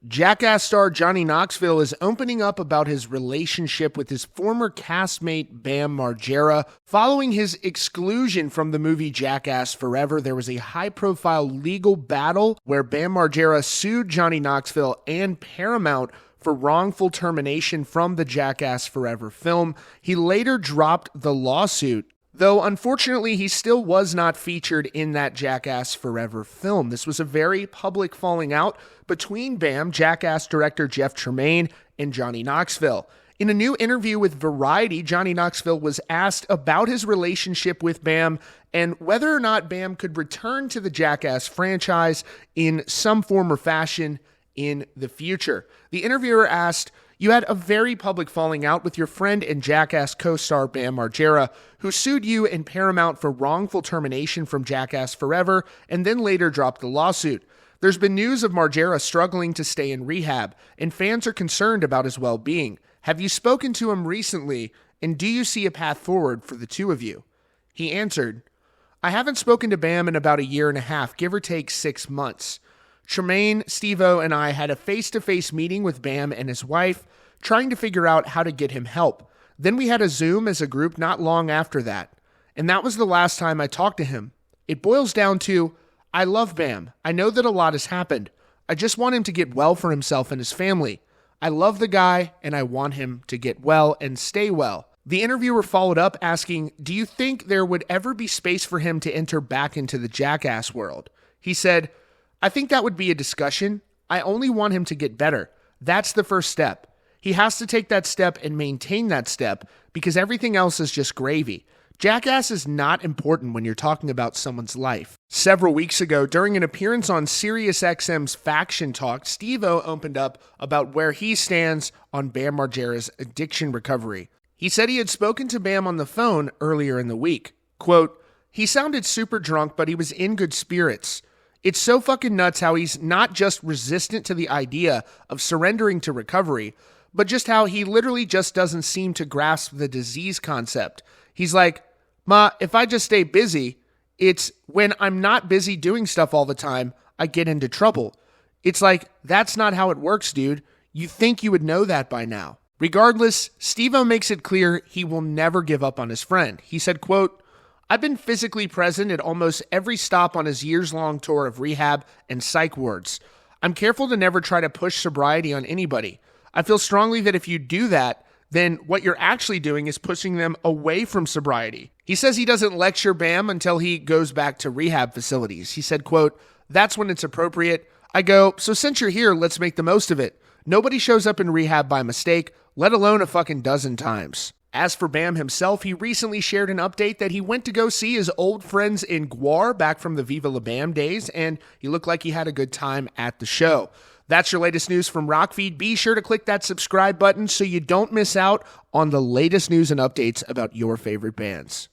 Jackass star Johnny Knoxville is opening up about his relationship with his former castmate Bam Margera. Following his exclusion from the movie Jackass Forever, there was a high-profile legal battle where Bam Margera sued Johnny Knoxville and Paramount for wrongful termination from the Jackass Forever film. He later dropped the lawsuit, though unfortunately he still was not featured in that Jackass Forever film. This was a very public falling out between Bam, Jackass director Jeff Tremaine, and Johnny Knoxville. In a new interview with Variety, Johnny Knoxville was asked about his relationship with Bam and whether or not Bam could return to the Jackass franchise in some form or fashion in the future. The interviewer asked, "You had a very public falling out with your friend and Jackass co-star Bam Margera, who sued you and Paramount for wrongful termination from Jackass Forever and then later dropped the lawsuit. There's been news of Margera struggling to stay in rehab, and fans are concerned about his well-being. Have you spoken to him recently, and do you see a path forward for the two of you?" He answered, "I haven't spoken to Bam in about a year and a half, give or take 6 months. Tremaine, Steve-O, and I had a face-to-face meeting with Bam and his wife, trying to figure out how to get him help. Then we had a Zoom as a group not long after that. And that was the last time I talked to him. It boils down to, I love Bam. I know that a lot has happened. I just want him to get well for himself and his family. I love the guy, and I want him to get well and stay well." The interviewer followed up asking, "Do you think there would ever be space for him to enter back into the Jackass world?" He said, "I think that would be a discussion. I only want him to get better. That's the first step. He has to take that step and maintain that step because everything else is just gravy. Jackass is not important when you're talking about someone's life." Several weeks ago, during an appearance on SiriusXM's Faction Talk, Steve-O opened up about where he stands on Bam Margera's addiction recovery. He said he had spoken to Bam on the phone earlier in the week. Quote, "He sounded super drunk, but he was in good spirits. It's so fucking nuts how he's not just resistant to the idea of surrendering to recovery, but just how he literally just doesn't seem to grasp the disease concept. He's like, Ma, if I just stay busy, it's when I'm not busy doing stuff all the time, I get into trouble. It's like, that's not how it works, dude. You think you would know that by now." Regardless, Steve-O makes it clear he will never give up on his friend. He said, quote, "I've been physically present at almost every stop on his years-long tour of rehab and psych wards. I'm careful to never try to push sobriety on anybody. I feel strongly that if you do that, then what you're actually doing is pushing them away from sobriety." He says he doesn't lecture Bam until he goes back to rehab facilities. He said, quote, "That's when it's appropriate. I go, so since you're here, let's make the most of it. Nobody shows up in rehab by mistake, let alone a fucking dozen times." As for Bam himself, he recently shared an update that he went to go see his old friends in Guar back from the Viva La Bam days, and he looked like he had a good time at the show. That's your latest news from Rockfeed. Be sure to click that subscribe button so you don't miss out on the latest news and updates about your favorite bands.